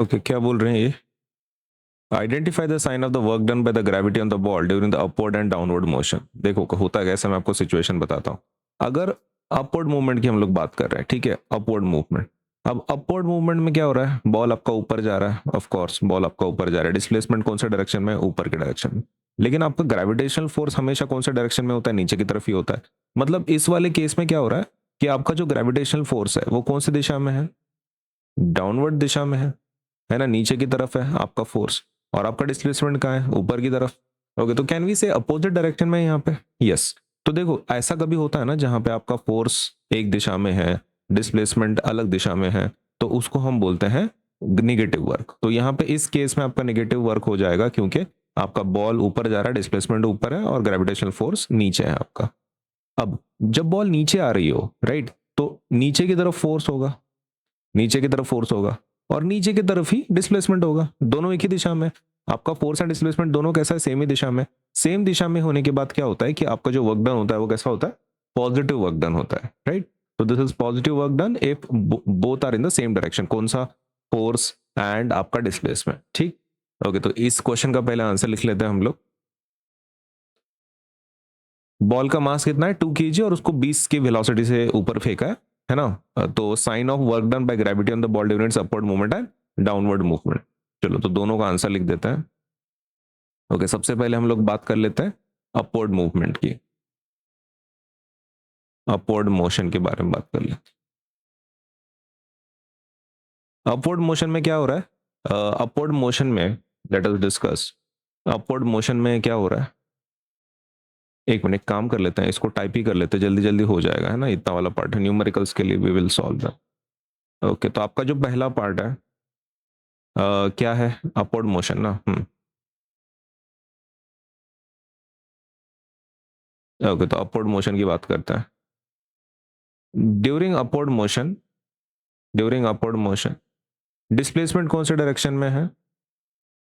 Okay, क्या बोल रहे हैं ये? Identify the sign of the work done by the gravity on the ball during the upward and downward motion. देखो होता कैसे, मैं आपको सिचुएशन बताता हूँ। अगर अपवर्ड मूवमेंट की हम लोग बात कर रहे हैं, ठीक है, अपवर्ड मूवमेंट। अब अपवर्ड मूवमेंट में क्या हो रहा है, बॉल आपका ऊपर जा रहा है, ऑफ कोर्स बॉल आपका ऊपर जा रहा है, डिस्प्लेसमेंट कौन से डायरेक्शन में, ऊपर के डायरेक्शन में। लेकिन आपका ग्रेविटेशनल फोर्स हमेशा कौन से डायरेक्शन में होता है, नीचे की तरफ ही होता है। मतलब इस वाले केस में क्या हो रहा है कि आपका जो ग्रेविटेशनल फोर्स है वो कौन सी दिशा में है, डाउनवर्ड दिशा में है ना, नीचे की तरफ है आपका फोर्स। और आपका डिस्प्लेसमेंट कहाँ है, ऊपर की तरफ। ओके, तो कैन वी से अपोजिट डायरेक्शन में यहाँ पे? यस। तो देखो ऐसा कभी होता है ना जहाँ पे आपका फोर्स एक दिशा में है, डिस्प्लेसमेंट अलग दिशा में है, तो उसको हम बोलते हैं निगेटिव वर्क। तो यहाँ पे इस केस में आपका निगेटिव वर्क हो जाएगा, क्योंकि आपका बॉल ऊपर जा रहा है, डिस्प्लेसमेंट ऊपर है और ग्रेविटेशनल फोर्स नीचे है आपका। अब जब बॉल नीचे आ रही हो, राइट, तो नीचे की तरफ फोर्स होगा, नीचे की तरफ फोर्स होगा, और नीचे की तरफ ही डिस्प्लेसमेंट होगा, दोनों एक ही दिशा में। आपका फोर्स एंड डिस्प्लेसमेंट दोनों कैसा है, सेम ही दिशा में। सेम दिशा में होने के बाद क्या होता है कि आपका जो वर्क डन होता है वो कैसा होता है, पॉजिटिव वर्क डन होता है, राइट। तो this is positive work done if both are in the same direction. कौन सा, फोर्स एंड आपका डिस्प्लेसमेंट, ठीक। ओके, तो इस क्वेश्चन का पहला आंसर लिख लेते हैं हम लोग। बॉल का मास कितना है, 2 kg, और उसको 20 की वेलोसिटी से ऊपर फेंका है ना। तो sign of work done by gravity on the ball during its upward movement and downward movement. चलो तो दोनों का आंसर लिख देते हैं। ओके, सबसे पहले हम लोग बात कर लेते हैं अपवर्ड मूवमेंट की, अपवर्ड मोशन के बारे में बात कर लेते हैं। अपवर्ड मोशन में क्या हो रहा है, अपवर्ड मोशन में let us discuss. Upward motion में क्या हो रहा है, एक मिनट काम कर लेते हैं, इसको टाइप ही कर लेते हैं, जल्दी जल्दी हो जाएगा, है ना। इतना वाला पार्ट है, न्यूमेरिकल्स के लिए we will solve that. Okay, तो आपका जो पहला पार्ट है क्या है, अपवर्ड मोशन ना। ओके, तो अपवर्ड मोशन की बात करते हैं। During upward motion, during upward motion displacement कौन से डायरेक्शन में है,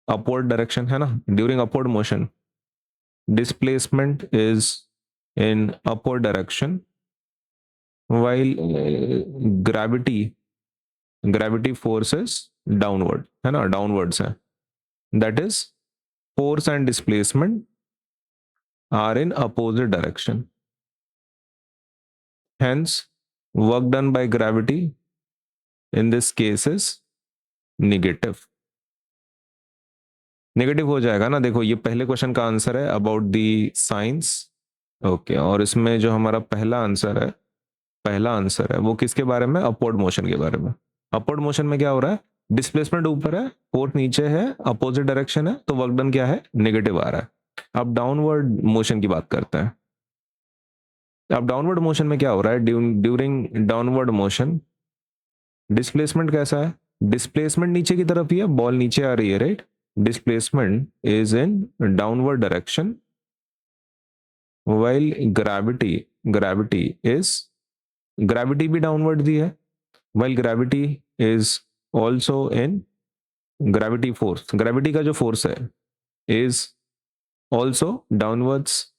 अपवर्ड डायरेक्शन है ना। During upward motion displacement is in upward direction while gravity force is downward, है ना, downwards है। that is force and displacement are in opposite direction, hence work done by gravity in this case is negative। Negative हो जाएगा ना। देखो ये पहले question का आंसर है अबाउट दी साइंस। ओके, और इसमें जो हमारा पहला आंसर है, पहला आंसर है वो किसके बारे में, अपवर्ड मोशन के बारे में। अपवर्ड मोशन में क्या हो रहा है, डिस्प्लेसमेंट ऊपर है, फोर्स नीचे है, अपोजिट डायरेक्शन है, तो वर्क डन क्या है, नेगेटिव आ रहा है। अब डाउनवर्ड मोशन की बात करते हैं। अब डाउनवर्ड मोशन में क्या हो रहा है, ड्यूरिंग डाउनवर्ड मोशन डिस्प्लेसमेंट कैसा है, डिस्प्लेसमेंट नीचे की तरफ ही है, बॉल नीचे आ रही है, right. Displacement is in downward direction while gravity is, gravity भी डाउनवर्ड दी है, while gravity is also in, gravity force, gravity का जो फोर्स है is also downwards,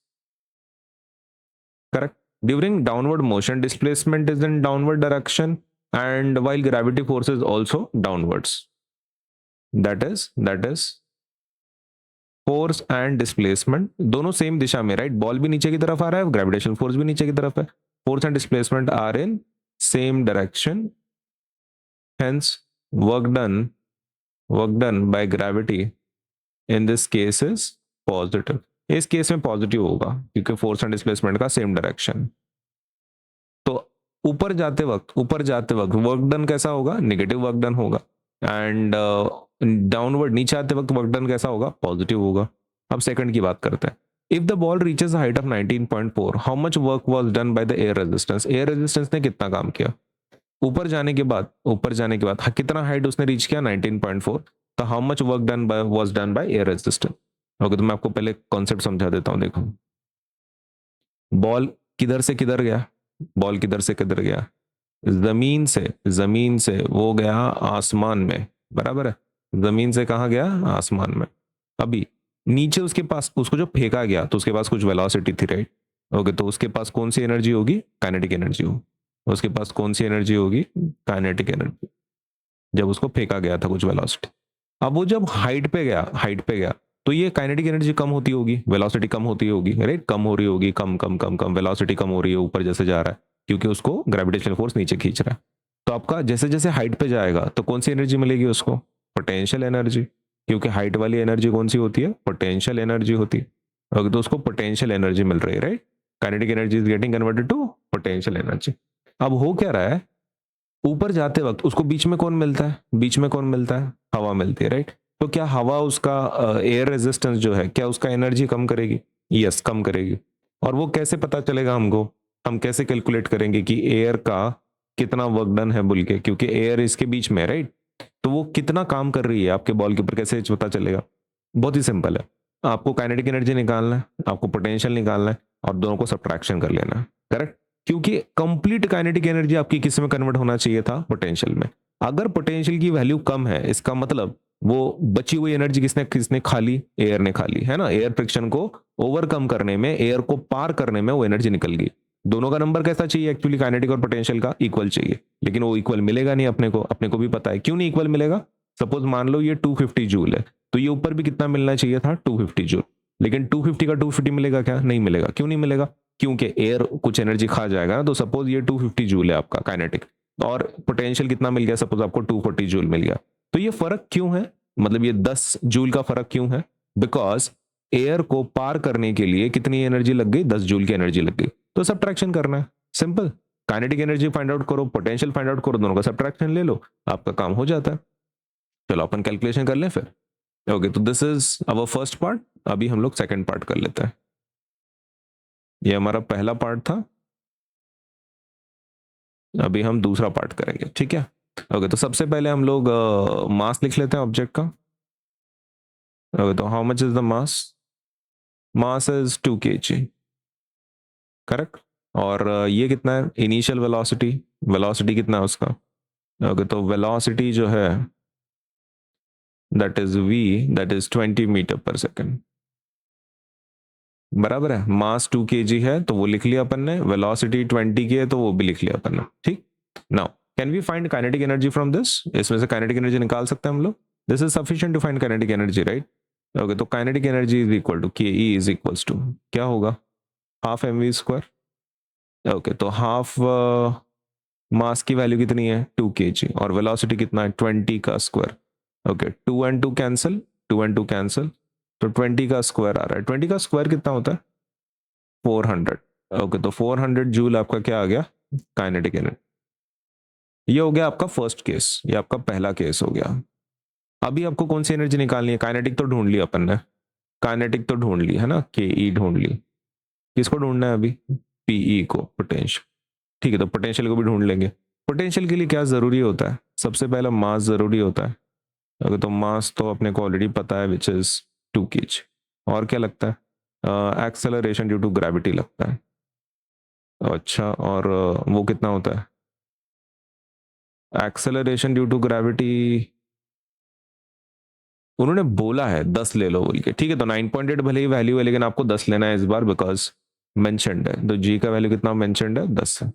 correct। during downward motion displacement is in downward direction and while gravity force is also downwards, that is force and displacement दोनों same दिशा में, right. Ball भी नीचे की तरफ आ रहा है, ग्रेविटेशनल फोर्स भी नीचे की तरफ है, force and displacement are in same direction, hence work done by gravity in this case is positive. इस केस में पॉजिटिव होगा क्योंकि फोर्स एंड डिस्प्लेसमेंट का सेम डायरेक्शन। तो ऊपर जाते वक्त वर्क डन कैसा होगा, नेगेटिव वर्क डन होगा, एंड डाउनवर्ड नीचे आते वक्त वर्क डन कैसा होगा, पॉजिटिव होगा। अब सेकंड की बात करते हैं। If the ball reaches height of 19.4 how much work was done by the air resistance. Air resistance ने कितना काम किया, ऊपर जाने के बाद, हाँ, कितना हाइट उसने रीच किया, 19.4। तो how much work done bye was done by air resistance. Okay, तो मैं आपको पहले कॉन्सेप्ट समझा देता हूं। देखो बॉल किधर से किधर गया, बॉल किधर से किधर गया, जमीन से वो गया आसमान में, बराबर है। जमीन से कहाँ गया, आसमान में। अभी नीचे उसके पास, उसको जो फेंका गया तो उसके पास कुछ वेलोसिटी थी, राइट। ओके, तो उसके पास कौन सी एनर्जी होगी, काइनेटिक एनर्जी होगी। उसके पास कौन सी एनर्जी होगी, काइनेटिक एनर्जी। जब उसको फेंका गया था कुछ वेलोसिटी। अब वो जब हाइट पे गया तो ये काइनेटिक एनर्जी कम होती होगी, वेलोसिटी कम होती होगी, राइट, कम हो रही होगी, कम कम कम कम वेलोसिटी कम हो रही है ऊपर जैसे जा रहा है, क्योंकि उसको ग्रेविटेशनल फोर्स नीचे खींच रहा है। तो आपका जैसे जैसे हाइट पे जाएगा तो कौन सी एनर्जी मिलेगी उसको? पोटेंशियल एनर्जी, क्योंकि हाइट वाली एनर्जी कौन सी होती है? पोटेंशियल एनर्जी होती है। ओके, तो उसको पोटेंशियल एनर्जी मिल रही है, right. Kinetic energy is getting converted to potential energy. अब हो क्या रहा है, ऊपर जाते वक्त उसको बीच में कौन मिलता है? बीच में कौन मिलता है? हवा मिलती है, राइट। तो क्या हवा उसका एयर रेजिस्टेंस जो है, क्या उसका एनर्जी कम करेगी? यस, कम करेगी। और वो कैसे पता चलेगा हमको? हम कैसे कैलकुलेट करेंगे कि एयर का कितना वर्क डन है बोल के, क्योंकि एयर इसके बीच में है, राइट। तो वो कितना काम कर रही है आपके बॉल के ऊपर, कैसे पता चलेगा? बहुत ही सिंपल है, आपको काइनेटिक एनर्जी निकालना है, आपको पोटेंशियल निकालना है, और दोनों को सब्ट्रैक्शन कर लेना है, करेक्ट। क्योंकि कंप्लीट काइनेटिक एनर्जी आपकी किस में कन्वर्ट होना चाहिए था? पोटेंशियल में। अगर पोटेंशियल की वैल्यू कम है, इसका मतलब वो बची हुई एनर्जी किसने किसने खा ली? एयर ने खा ली, है ना। एयर फ्रिक्शन को ओवरकम करने में, एयर को पार करने में वो एनर्जी निकल गई। दोनों का नंबर कैसा चाहिए एक्चुअली? काइनेटिक और पोटेंशियल का इक्वल चाहिए, लेकिन वो इक्वल मिलेगा नहीं अपने को भी पता है क्यों नहीं इक्वल मिलेगा। सपोज मान लो ये 250 जूल है, तो ये ऊपर भी कितना मिलना चाहिए था? 250 जूल। लेकिन 250 का 250 मिलेगा क्या? नहीं मिलेगा। क्यों नहीं मिलेगा? क्योंकि एयर कुछ एनर्जी खा जाएगा ना। तो सपोज ये 250 जूल है आपका काइनेटिक, और पोटेंशियल कितना मिल गया? सपोज आपको 240 जूल मिल गया। तो ये फर्क क्यों है? मतलब ये 10 जूल का फर्क क्यों है? बिकॉज एयर को पार करने के लिए कितनी एनर्जी लग गई? 10 जूल की एनर्जी लग गई। तो सब्ट्रैक्शन करना है, simple. Kinetic energy find out करो, पोटेंशियल फाइंड आउट करो, दोनों का सब्ट्रैक्शन ले लो, आपका काम हो जाता है। चलो अपन कैलकुलेशन कर लें फिर। ओके, तो this is our first part. अभी हम लोग सेकंड पार्ट कर लेते हैं। ये हमारा पहला पार्ट था, अभी हम दूसरा पार्ट करेंगे, ठीक है। ओके, तो सबसे पहले हम लोग मास लिख लेते हैं ऑब्जेक्ट का। ओके, तो how much is the mass? Mass is 2 kg, correct. और ये कितना है? इनिशियल वेलोसिटी, वेलोसिटी कितना है उसका? ओके, तो वेलोसिटी जो है that is v, that is 20 meter पर सेकेंड, बराबर है। मास 2 kg है तो वो लिख लिया अपन ने, वेलोसिटी 20 की है तो वो भी लिख लिया अपन ने, ठीक। Now can we find kinetic energy from this? इसमें से काइनेटिक एनर्जी निकाल सकते हैं हम लोग। This is sufficient to find kinetic energy, right. Okay, तो kinetic energy is equal to K E is equals to क्या होगा? Half m v square. Okay, तो हाफ मास की वैल्यू कितनी है? 2 kg, और वेलोसिटी कितना है? 20 का square. Okay, 2 and 2 cancel, 2 and 2 cancel, तो 20 का स्क्वायर आ रहा है। 20 का स्क्वायर कितना होता है? 400। ओके, तो 400 जूल आपका क्या आ गया? Kinetic energy. ये हो गया आपका फर्स्ट केस, ये आपका पहला केस हो गया। अभी आपको कौन सी एनर्जी निकालनी है? काइनेटिक तो ढूंढ ली अपन ने, काइनेटिक तो ढूंढ ली है ना, के ई ढूंढ ली। किसको ढूंढना है अभी? पीई को, पोटेंशियल। ठीक है, तो पोटेंशियल को भी ढूंढ लेंगे। पोटेंशियल के लिए क्या जरूरी होता है? सबसे पहला मास जरूरी होता है। अगर तो मास तो अपने को ऑलरेडी पता है, विच इज 2 kg। और क्या लगता है? एक्सेलरेशन ड्यू टू ग्रेविटी लगता है। अच्छा, और वो कितना होता है? एक्सेलरेशन ड्यू टू ग्रेविटी उन्होंने बोला है 10 ले लो बोल के, ठीक है। तो 9.8 भले ही वैल्यू है, लेकिन आपको 10 लेना है इस बार, बिकॉज मेंशनड है। तो जी का वैल्यू कितना मेंशनड है? 10 है,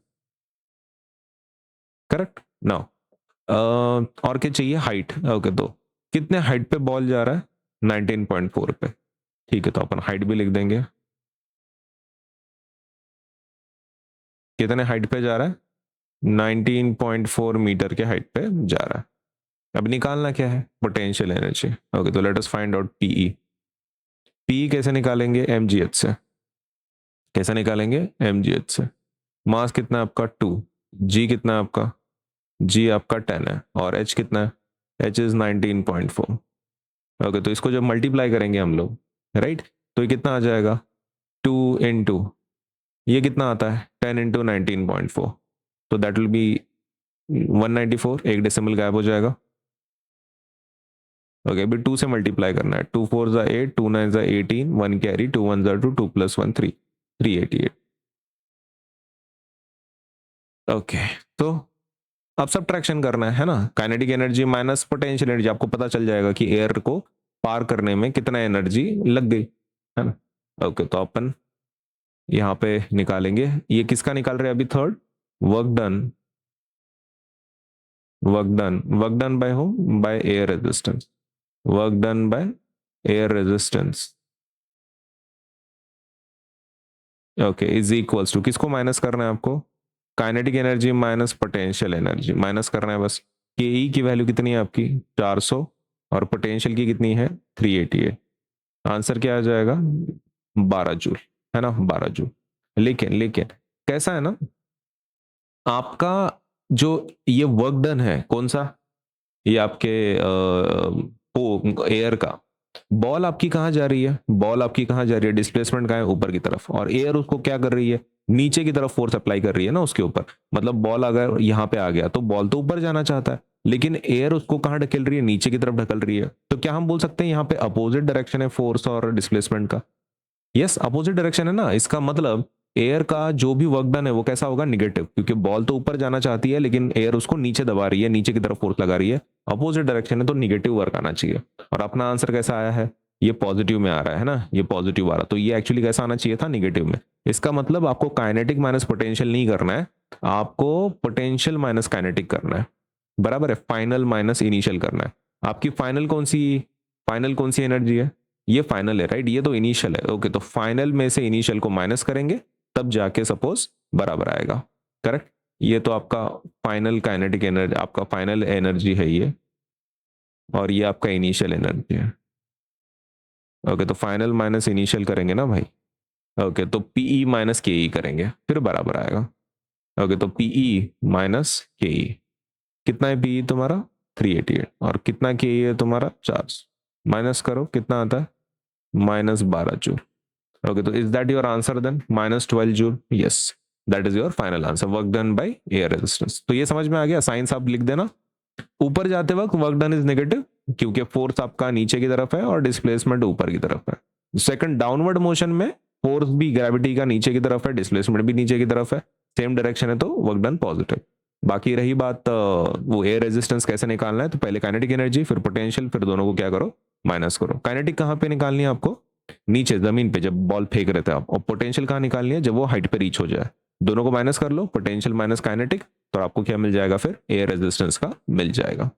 करेक्ट। नाउ और क्या चाहिए? हाइट। ओके, तो कितने हाइट पे बॉल जा रहा है? 19.4 पे, ठीक है। तो अपन हाइट भी लिख देंगे, कितने हाइट पे जा रहा है? 19.4 मीटर के हाइट पे जा रहा है। अब निकालना क्या है? Potential energy. ओके, तो let us find out PE. PE कैसे निकालेंगे? एमजीएच से। कैसे निकालेंगे? एमजीएच से। मास कितना है आपका? 2। जी कितना है आपका? जी आपका 10 है, और एच कितना है? H is 19.4। ओके, तो इसको जब मल्टीप्लाई करेंगे हम लोग, राइट, तो ये कितना आ जाएगा? 2 into ये कितना आता है? 10 into 19.4, तो दैट विल बी 194। एक डेसिमल गायब हो जाएगा। ओके, अभी 2 से मल्टीप्लाई करना है। 2 4 ज़ा 8, 2 9 ज़ा 18, 1 कैरी, 2 1 ज़ा 2, 2 + 1 3, 388। ओके, तो अब सब्ट्रैक्शन करना है ना। Kinetic energy minus potential energy, आपको पता चल जाएगा कि एयर को पार करने में कितना एनर्जी लग गई, है ना। ओके, तो अपन यहाँ पे निकालेंगे। ये किसका निकाल रहे हैं अभी? Third. Work done work done by home, by air resistance, work done by air resistance, okay, is equals to, किसको माइनस करना है आपको, kinetic energy minus potential energy minus करना है बस। के ई की वैल्यू कितनी है आपकी 400 और पोटेंशियल की कितनी है 388, आंसर क्या आ जाएगा 12 जूल, है ना 12 जूल। लेकिन लेकिन कैसा है ना, आपका जो ये वर्क डन है कौन सा, ये आपके एयर का, बॉल आपकी कहाँ जा रही है, बॉल आपकी कहाँ जा रही है, डिस्प्लेसमेंट कहाँ है ऊपर की तरफ, और एयर उसको क्या कर रही है, नीचे की तरफ फोर्स अप्लाई कर रही है ना उसके ऊपर। मतलब बॉल अगर यहाँ पे आ गया तो बॉल तो ऊपर जाना चाहता है, लेकिन एयर उसको कहाँ ढकेल रही है, नीचे की तरफ ढकल रही है। तो क्या हम बोल सकते हैं यहाँ पे अपोजिट डायरेक्शन है फोर्स और डिस्प्लेसमेंट का, यस अपोजिट डायरेक्शन है ना। इसका मतलब एयर का जो भी वर्क डन है वो कैसा होगा, निगेटिव, क्योंकि बॉल तो ऊपर जाना चाहती है लेकिन एयर उसको नीचे दबा रही है, नीचे की तरफ फोर्स लगा रही है, अपोजिट डायरेक्शन है तो निगेटिव वर्क आना चाहिए। और अपना आंसर कैसा आया है, ये पॉजिटिव में आ रहा है ना, ये पॉजिटिव आ रहा, तो ये एक्चुअली कैसा आना चाहिए था, निगेटिव में। इसका मतलब आपको काइनेटिक माइनस पोटेंशियल नहीं करना है, आपको पोटेंशियल माइनस काइनेटिक करना है, बराबर है, फाइनल माइनस इनिशियल करना है। आपकी फाइनल कौन सी एनर्जी है, ये फाइनल है राइट, ये तो इनिशियल है, ओके, तो फाइनल में से इनिशियल को माइनस करेंगे तब जाके सपोज बराबर आएगा, करेक्ट। ये तो आपका फाइनल काइनेटिक एनर्जी, आपका फाइनल एनर्जी है ये, और ये आपका इनिशियल एनर्जी है, ओके, तो फाइनल माइनस इनिशियल करेंगे ना भाई, ओके, तो पीई माइनस के ई करेंगे फिर बराबर आएगा, ओके, तो पीई माइनस के ई, कितना है पीई तुम्हारा 388, और कितना के ई है तुम्हारा 400, माइनस करो कितना आता है -12 जूल, ओके, तो is that your answer then -12 joule, yes that is your final answer, work done by air resistance. तो ये समझ में आ गया, साइंस आप लिख देना, ऊपर जाते वक्त वर्क डन इज नेगेटिव क्योंकि फोर्स आपका नीचे की तरफ है और डिस्प्लेसमेंट ऊपर की तरफ है। सेकंड डाउनवर्ड मोशन में फोर्स भी ग्रेविटी का नीचे की तरफ है, डिस्प्लेसमेंट भी नीचे की तरफ है, सेम डायरेक्शन है तो वर्क डन पॉजिटिव। बाकी रही बात वो एयर रेजिस्टेंस कैसे निकालना है, तो पहले काइनेटिक एनर्जी फिर पोटेंशियल, फिर दोनों को क्या करो माइनस करो। काइनेटिक कहाँ पे निकालनी है आपको, नीचे जमीन पे जब बॉल फेंक रहे थे आप, और पोटेंशियल कहाँ निकालनी है जब वो हाइट पे रीच हो जाए। दोनों को माइनस कर लो, पोटेंशियल माइनस काइनेटिक, तो आपको क्या मिल जाएगा फिर एयर रेजिस्टेंस का मिल जाएगा।